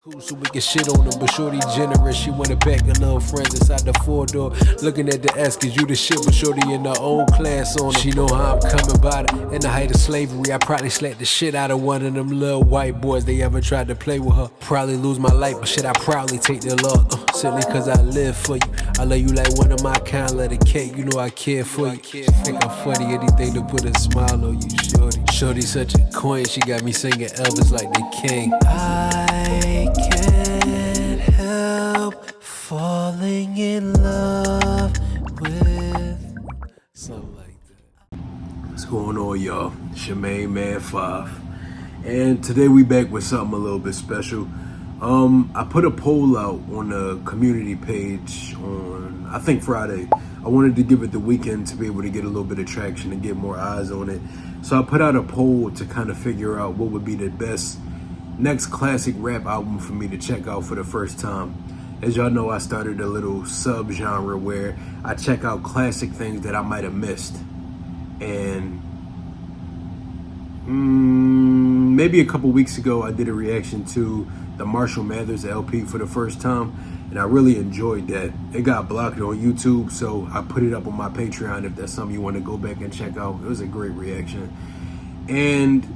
Cool, so we can shit on them, but shorty generous. She wanna pack her little friends inside the 4-door. Looking at the ass, cause you the shit, but shorty in her own class on her. She know how I'm coming by her. In the height of slavery, I probably slapped the shit out of one of them little white boys. They ever tried to play with her. Probably lose my life, but shit, I proudly take their love. Simply cause I live for you. I love you like one of my kind, let it cake. You know I care for you. Think I'm funny, anything to put a smile on you, shorty. Shorty such a queen, she got me singing Elvis like the king. I can't help falling in love with something like that. What's going on, y'all? It's your main man 5, and today we back with something a little bit special. I put a poll out on the community page on, I think, Friday. I wanted to give it the weekend to be able to get a little bit of traction and get more eyes on it. So I put out a poll to kind of figure out what would be the best next classic rap album for me to check out for the first time. As y'all know, I started a little sub-genre where I check out classic things that I might have missed. And maybe a couple weeks ago, I did a reaction to the Marshall Mathers LP for the first time, and I really enjoyed that. It got blocked on YouTube, so I put it up on my Patreon if that's something you want to go back and check out. It was a great reaction. And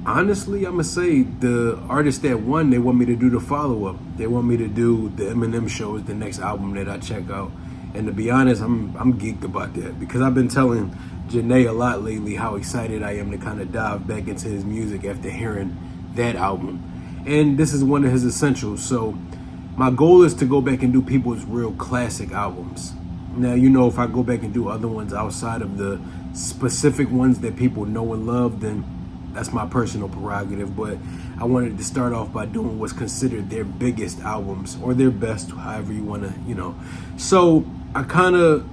honestly, I'm gonna say the artist that won, they want me to do the follow-up. They want me to do the Eminem Show as the next album that I check out. And to be honest, I'm geeked about that because I've been telling Janae a lot lately how excited I am to kind of dive back into his music after hearing that album. And this is one of his essentials. So my goal is to go back and do people's real classic albums. Now, you know, if I go back and do other ones outside of the specific ones that people know and love, then that's my personal prerogative. But I wanted to start off by doing what's considered their biggest albums, or their best, however you want to, you know. So I kind of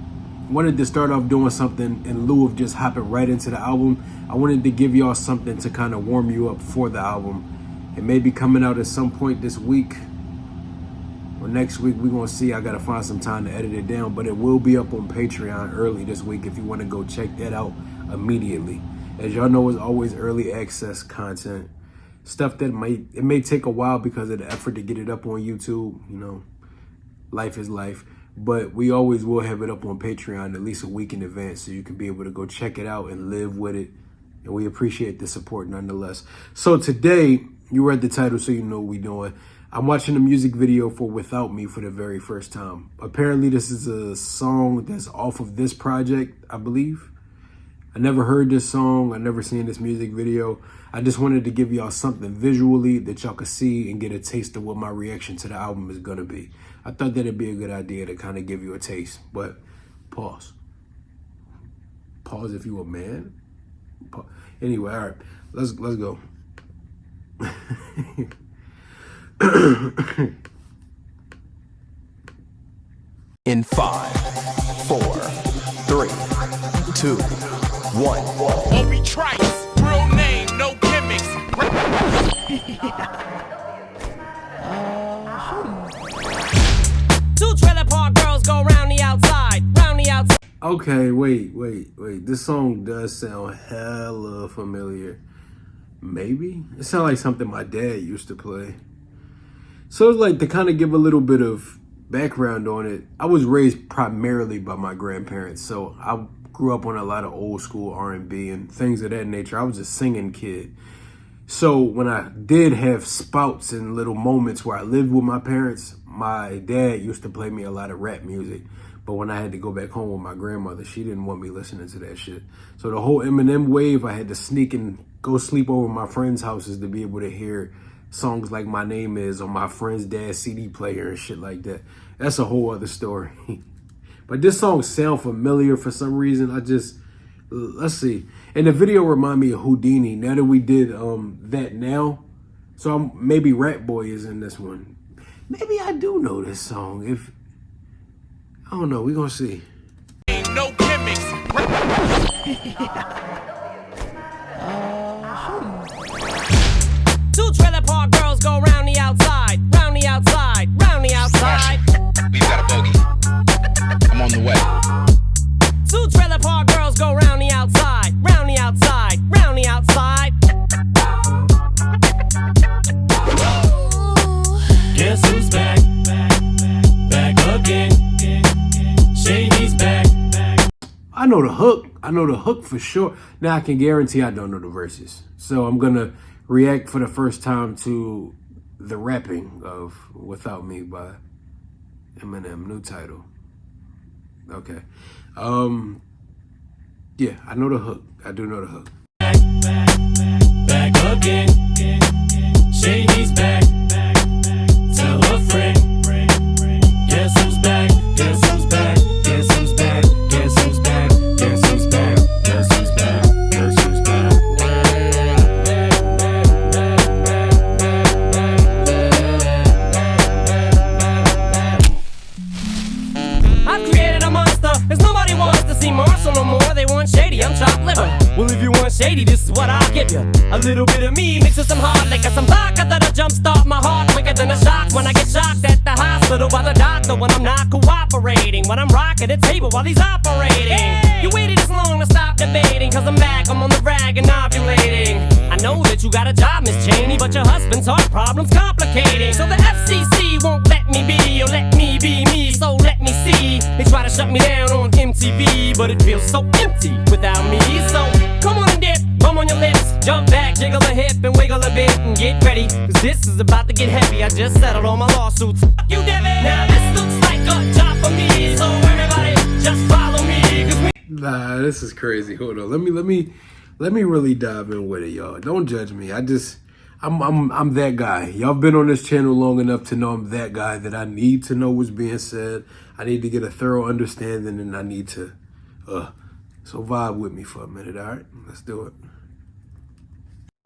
wanted to start off doing something in lieu of just hopping right into the album. I wanted to give y'all something to kind of warm you up for the album. It may be coming out at some point this week or next week. We're going to see. I got to find some time to edit it down, but it will be up on Patreon early this week if you want to go check that out immediately. As y'all know, it's always early access content. Stuff that it may take a while because of the effort to get it up on YouTube. You know, life is life. But we always will have it up on Patreon at least a week in advance so you can be able to go check it out and live with it. And we appreciate the support nonetheless. So today, you read the title, so you know what we're doing. I'm watching a music video for Without Me for the very first time. Apparently, this is a song that's off of this project, I believe. I never heard this song. I never seen this music video. I just wanted to give y'all something visually that y'all could see and get a taste of what my reaction to the album is going to be. I thought that it'd be a good idea to kind of give you a taste, but pause. Pause if you a man. Pause. Anyway, all right, let's go. In 5, 4, 3, 2, 1. Obi Trice, real name, no gimmicks. Two trailer park girls go round the outside, round the outside. Okay, wait. This song does sound hella familiar. Maybe? It sounds like something my dad used to play. So it's like, to kind of give a little bit of background on it, I was raised primarily by my grandparents. So I grew up on a lot of old school R&B and things of that nature. I was a singing kid. So when I did have spouts and little moments where I lived with my parents, my dad used to play me a lot of rap music. But when I had to go back home with my grandmother, she didn't want me listening to that shit. So the whole Eminem wave, I had to sneak and go sleep over my friends' houses to be able to hear songs like My Name Is on my friend's dad's CD player and shit like that. That's a whole other story. But this song sounds familiar for some reason. Let's see. And the video remind me of Houdini. Now that we did That Now, so maybe Rat Boy is in this one. Maybe I do know this song. I don't know. We're gonna see. Ain't no gimmicks. Two trailer park girls go round the outside, round the outside, round the outside. We got a bogey. I'm on the way. Two trailer park girls go round the outside, round the outside, round the outside. know the hook. I know the hook for sure. Now I can guarantee I don't know the verses. So I'm gonna react for the first time to the rapping of "Without Me" by Eminem, new title. Okay. Yeah, I know the hook. I do know the hook. Back again. Shady's back. Tell a friend. Guess who's back? Guess who's back? Guess who's back? Guess who's back? Guess who's back? Guess who's back? Guess who's back? I've created a monster, cause nobody wants to see Marshall no more. They want Shady, I'm chopped liver. Well, if you want Shady, this is what I'll give you. A little bit of me mixed with some hard liquor, some vodka that'll jumpstart my heart quicker than a shock when I get shocked at the hospital by the doctor when I'm not cooperating, when I'm rocking the table while he's operating. Hey! You waited this long to stop debating, cause I'm back, I'm on the rag and ovulating. I know that you got a job, Miss Cheney, but your husband's heart problem's complicating. So the FCC won't let me be, or let me be me, so let me see. They try to shut me down on MTV, but it feels so empty without me. So come on and dip, bum on your lips, jump back, jiggle a hip and wiggle a bit and get ready, cause this is about to get heavy. I just settled all my lawsuits. Fuck you, Devin. Now this looks like a job for me, so everybody just follow me, cause we Nah, this is crazy. Hold on. Let me really dive in with it, y'all. Don't judge me. I'm that guy. Y'all been on this channel long enough to know I'm that guy that I need to know what's being said. I need to get a thorough understanding, and I need to so vibe with me for a minute, all right? Let's do it.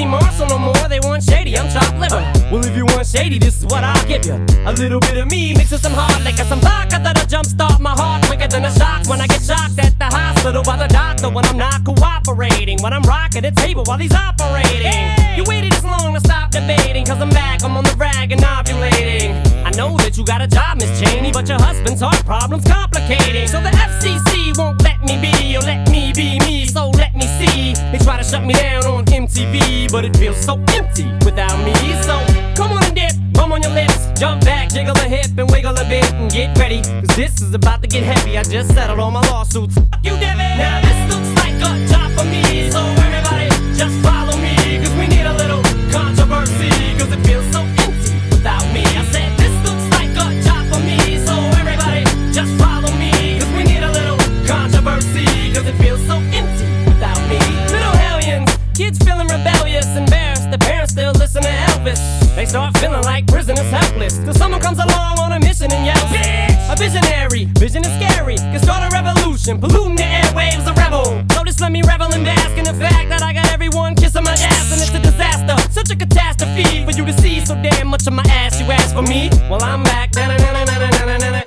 Marshall no more, they want Shady, I'm chopped liver. Well, if you want Shady, this is what I'll give you. A little bit of me mixed with some hard liquor, some vodka that'll jumpstart my heart quicker than a shock when I get shocked at the hospital by the doctor when I'm not cooperating, when I'm rocking the table while he's operating. Hey! You waited this long to stop debating, cause I'm back, I'm on the rag and ovulating. I know that you got a job, Miss Cheney, but your husband's heart problem's complicating. So the FCC won't let me be, or let me be me, so let me see. They try to shut me down on MTV, but it feels so empty without me. So come on and dip, bum on your lips, jump back, jiggle a hip and wiggle a bit and get ready, cause this is about to get heavy. I just settled all my lawsuits. Fuck you, Devin. Now this looks like a job for me, so everybody just follow me, cause we need a little controversy, cause it feels so empty without me. I said this looks like a job for me, so everybody just follow me, cause we need a little controversy, cause it feels so empty without me. Little hellions, kids feeling rebellious, embarrassed, the parents still listen to Elvis. They start feeling like prisoners helpless, till someone comes along on a mission and yells, bitch! A visionary, vision is scary, can start a revolution, polluting the airwaves, a rebel. So just let me revel and bask in the fact that I got everyone kissing my ass, and it's a disaster, such a catastrophe for you to see so damn much of my ass. You ask for me? Well, I'm back.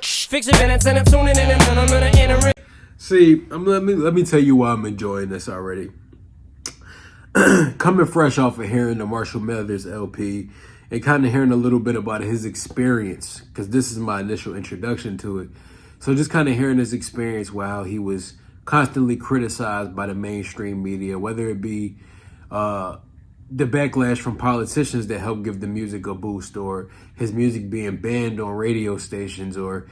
Fix your minutes and I'm tuning in and I'm gonna enter it. See, let me tell you why I'm enjoying this already. Coming fresh off of hearing the Marshall Mathers LP and kind of hearing a little bit about his experience, because this is my initial introduction to it. So just kind of hearing his experience while he was constantly criticized by the mainstream media, whether it be the backlash from politicians that helped give the music a boost, or his music being banned on radio stations, or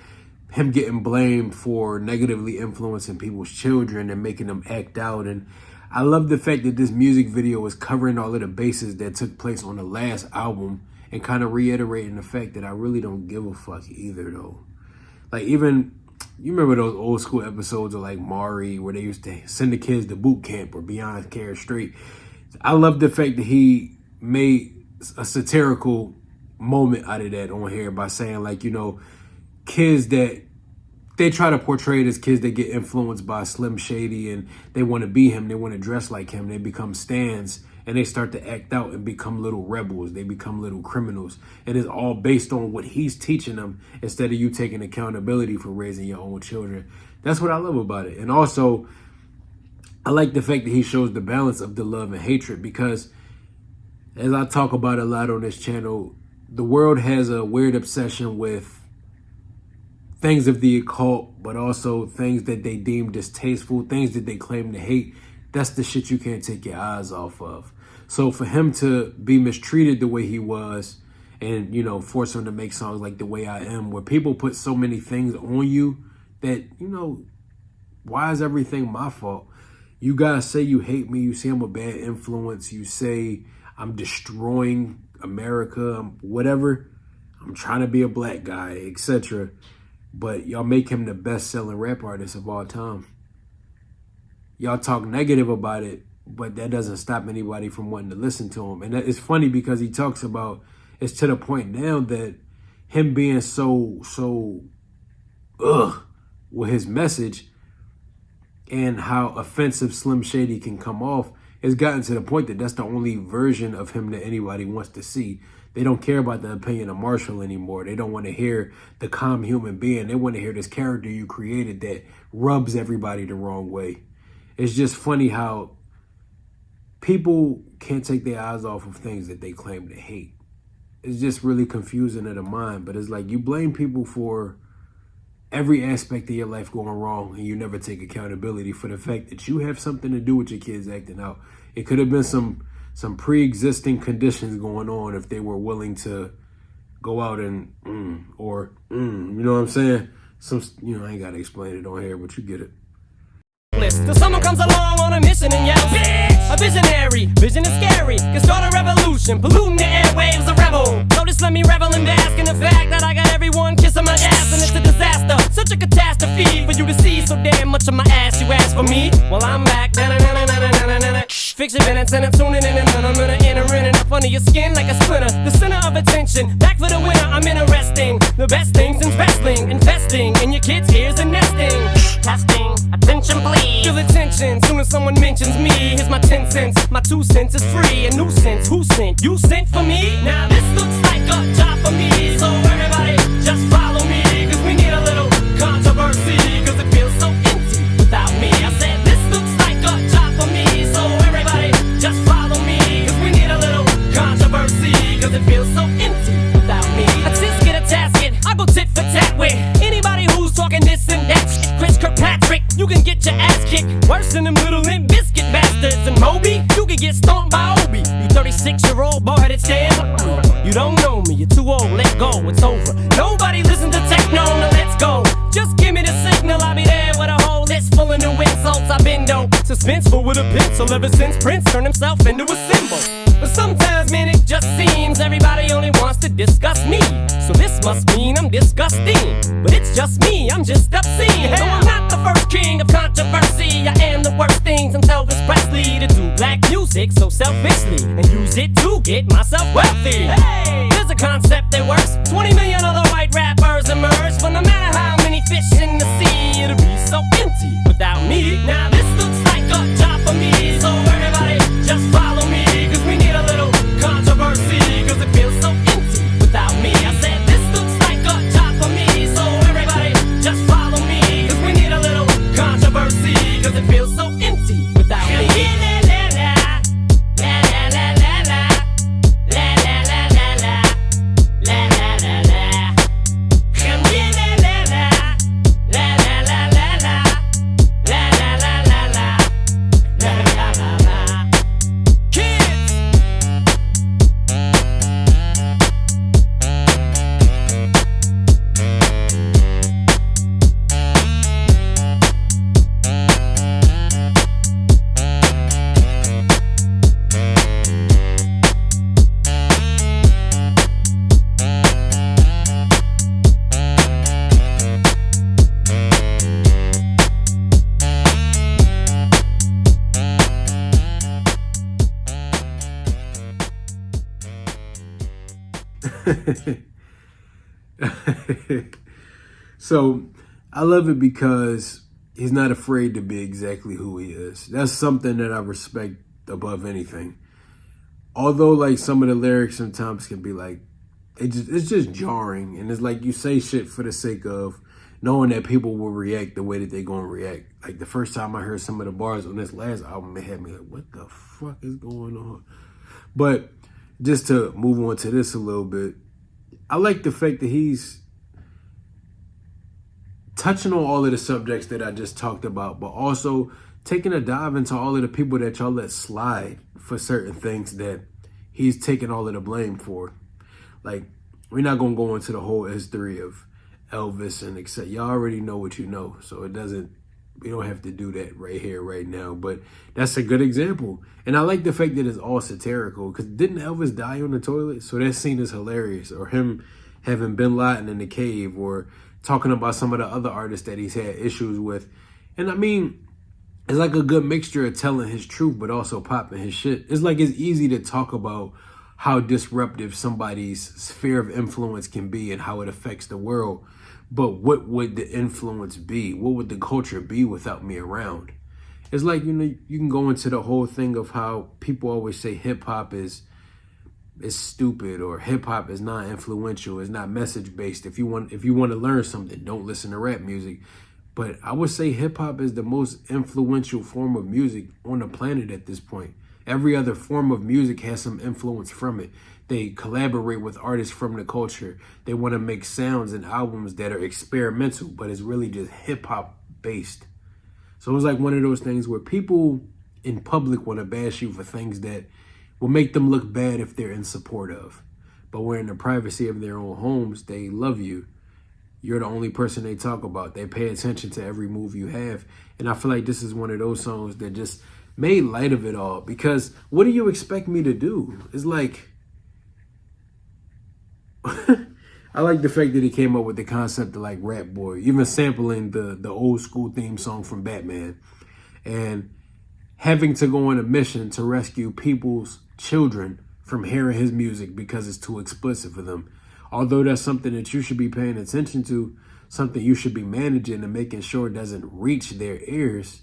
him getting blamed for negatively influencing people's children and making them act out. And I love the fact that this music video is covering all of the bases that took place on the last album and kind of reiterating the fact that I really don't give a fuck either, though. Like, even, you remember those old school episodes of like Maury where they used to send the kids to boot camp or Beyond Care Straight. I love the fact that he made a satirical moment out of that on here by saying, like, you know, kids that they try to portray it as kids that get influenced by Slim Shady and they want to be him, they want to dress like him, they become stans and they start to act out and become little rebels, they become little criminals. And it's all based on what he's teaching them instead of you taking accountability for raising your own children. That's what I love about it. And also, I like the fact that he shows the balance of the love and hatred, because as I talk about a lot on this channel, the world has a weird obsession with things of the occult, but also things that they deem distasteful, things that they claim to hate. That's the shit you can't take your eyes off of. So for him to be mistreated the way he was and, you know, force him to make songs like The Way I Am, where people put so many things on you that, you know, why is everything my fault? You guys say you hate me. You say I'm a bad influence. You say I'm destroying America, whatever. I'm trying to be a black guy, etc. But y'all make him the best-selling rap artist of all time. Y'all talk negative about it, but that doesn't stop anybody from wanting to listen to him. And it's funny because he talks about, it's to the point now that him being so with his message and how offensive Slim Shady can come off, it's gotten to the point that that's the only version of him that anybody wants to see. They don't care about the opinion of Marshall anymore. They don't want to hear the calm human being. They want to hear this character you created that rubs everybody the wrong way. It's just funny how people can't take their eyes off of things that they claim to hate. It's just really confusing to the mind. But it's like you blame people for every aspect of your life going wrong, and you never take accountability for the fact that you have something to do with your kids acting out. It could have been some pre-existing conditions going on if they were willing to go out and you know what I'm saying? I ain't gotta explain it on here, but you get it. Till someone comes along on a mission and yells, bitch! A visionary, vision is scary. Can start a revolution, polluting the airwaves, a rebel. So just let me revel and bask in the fact that I got everyone kissing my ass, and it's a disaster, such a catastrophe for you to see so damn much of my ass. You ask for me? Well, I'm back. Fix your minutes and I'm tuning in and I'm gonna enter in and up under your skin like a splinter. The center of attention, back for the winner. I'm interesting. The best things in wrestling, investing in your kids' ears and nesting. Testing, attention please. Feel the tension soon as someone mentions me. Here's my 10 cents, my 2 cents is free. A nuisance, who sent? You sent for me? Now this looks like a job for me. So everybody just follow me, cause we need a little controversy, cause it feels so empty without me. I said this looks like a job for me. So everybody just follow me, cause we need a little controversy, cause it feels so empty without me. I just get a tasket, I go tit for tat with anybody who's talking this and that shit. Chris Kirkpatrick, you can get your ass kicked worse than them little Limp Bizkit bastards. And Moby, you can get stomped by Obi. You 36-year-old boy-headed stand. You don't know me, you're too old, let go, it's over. Nobody listen to techno, now let's go. Just give me the signal, I'll be there with a whole list full of new insults. I've been dope, suspenseful with a pencil ever since Prince turned himself into a symbol. But sometimes, man, it just seems everybody only wants to discuss me. So this must mean I'm disgusting. But it's just me, I'm just obscene. Though I'm not the first king of controversy, I am the worst thing since Elvis Presley to do black music so selfishly and use it to get myself wealthy. Hey, there's a concept that works. 20 million other white rappers emerge, but no matter how many fish in the sea, it'll be so empty without me. Now this looks like a job for me, so everybody just follow me, cause we need a little controversy, cause it feels so empty without me. I said this looks like a job for me, so everybody just follow me, cause we need a little controversy, cause it feels so empty without me. So I love it because he's not afraid to be exactly who he is. That's something that I respect above anything. Although like some of the lyrics sometimes can be like, it's just jarring. And it's like you say shit for the sake of knowing that people will react the way that they're going to react. Like the first time I heard some of the bars on this last album, it had me like, what the fuck is going on? But just to move on to this a little bit, I like the fact that he's touching on all of the subjects that I just talked about, but also taking a dive into all of the people that y'all let slide for certain things that he's taking all of the blame for. Like, we're not going to go into the whole history of Elvis and etc. Y'all already know what you know, so it doesn't We don't have to do that right here, right now. But that's a good example. And I like the fact that it's all satirical. Because didn't Elvis die on the toilet? So that scene is hilarious. Or him having Bin Laden in the cave. Or talking about some of the other artists that he's had issues with. And I mean, it's like a good mixture of telling his truth, but also popping his shit. It's like it's easy to talk about how disruptive somebody's sphere of influence can be and how it affects the world. But what would the influence be? What would the culture be without me around? It's like, you know, you can go into the whole thing of how people always say hip hop is stupid, or hip hop is not influential, it's not message based. If you want to learn something, don't listen to rap music. But I would say hip hop is the most influential form of music on the planet at this point. Every other form of music has some influence from it. They collaborate with artists from the culture. They want to make sounds and albums that are experimental, but it's really just hip hop based. So it's like one of those things where people in public want to bash you for things that will make them look bad if they're in support of. But where in the privacy of their own homes, they love you. You're the only person they talk about. They pay attention to every move you have. And I feel like this is one of those songs that just made light of it all. Because what do you expect me to do? It's like, I like the fact that he came up with the concept of like Rap Boy, even sampling the old school theme song from Batman, and having to go on a mission to rescue people's children from hearing his music because it's too explicit for them. Although that's something that you should be paying attention to, something you should be managing and making sure it doesn't reach their ears.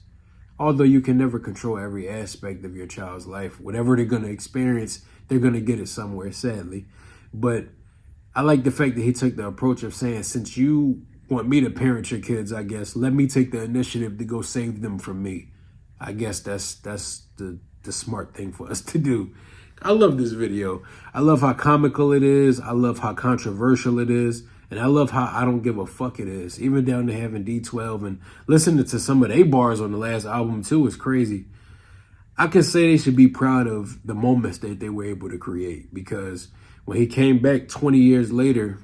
Although you can never control every aspect of your child's life. Whatever they're going to experience, they're going to get it somewhere, sadly. But I like the fact that he took the approach of saying, since you want me to parent your kids, I guess, let me take the initiative to go save them from me. I guess that's the smart thing for us to do. I love this video. I love how comical it is. I love how controversial it is. And I love how I don't give a fuck it is. Even down to having D12 and listening to some of their bars on the last album too is crazy. I can say they should be proud of the moments that they were able to create, because when he came back 20 years later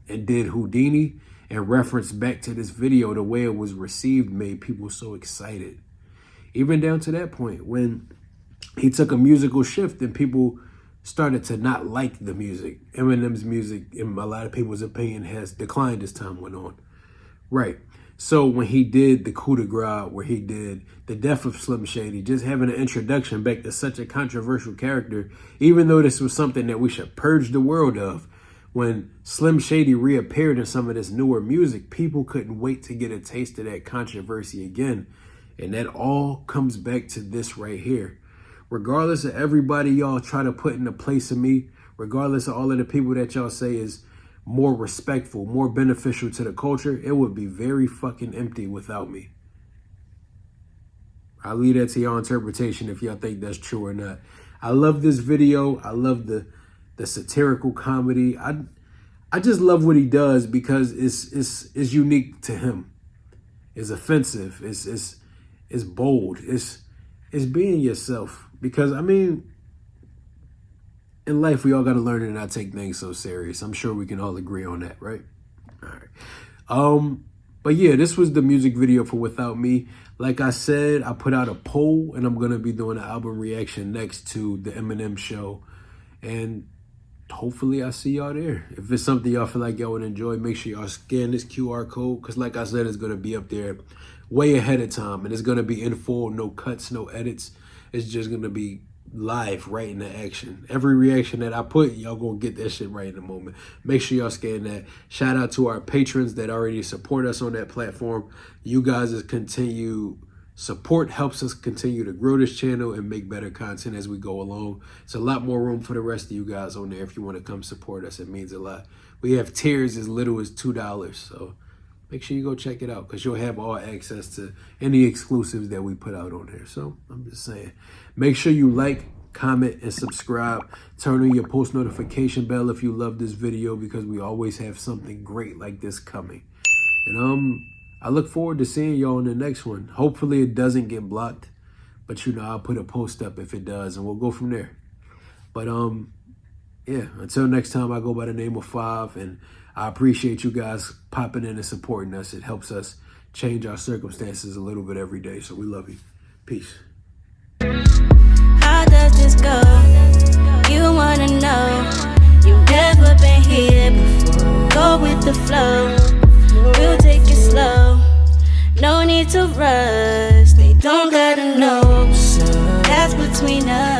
and did Houdini and referenced back to this video, the way it was received made people so excited. Even down to that point when he took a musical shift and people started to not like the music. Eminem's music, in a lot of people's opinion, has declined as time went on. Right. So when he did the coup de grace, where he did the death of Slim Shady, just having an introduction back to such a controversial character, even though this was something that we should purge the world of, when Slim Shady reappeared in some of this newer music, people couldn't wait to get a taste of that controversy again. And that all comes back to this right here. Regardless of everybody y'all try to put in the place of me, regardless of all of the people that y'all say is more respectful, more beneficial to the culture, it would be very fucking empty without me. I'll leave that to y'all interpretation if y'all think that's true or not. I love this video. I love the satirical comedy. I just love what he does because it's unique to him. It's offensive. It's bold. It's being yourself. Because, I mean, in life, we all got to learn to not take things so serious. I'm sure we can all agree on that, right? All right. But yeah, this was the music video for Without Me. Like I said, I put out a poll, and I'm going to be doing an album reaction next to the Eminem show. And hopefully I see y'all there. If it's something y'all feel like y'all would enjoy, make sure y'all scan this QR code. Because like I said, it's going to be up there way ahead of time. And it's going to be in full, no cuts, no edits. It's just going to be live, right in the action. Every reaction that I put, y'all going to get that shit right in a moment. Make sure y'all scan that. Shout out to our patrons that already support us on that platform. You guys' continued support helps us continue to grow this channel and make better content as we go along. It's a lot more room for the rest of you guys on there. If you want to come support us, it means a lot. We have tiers as little as $2, so make sure you go check it out, because you'll have all access to any exclusives that we put out on there. So I'm just saying, make sure you like, comment, and subscribe. Turn on your post notification bell if you love this video, because we always have something great like this coming. And I look forward to seeing y'all in the next one. Hopefully it doesn't get blocked, but you know, I'll put a post up if it does, and we'll go from there. But yeah, until next time, I go by the name of 5, and I appreciate you guys popping in and supporting us. It helps us change our circumstances a little bit every day. So we love you. Peace. How does this go? You wanna know? You've never been here before. Go with the flow. We'll take it slow. No need to rush. They don't gotta know. So that's between us.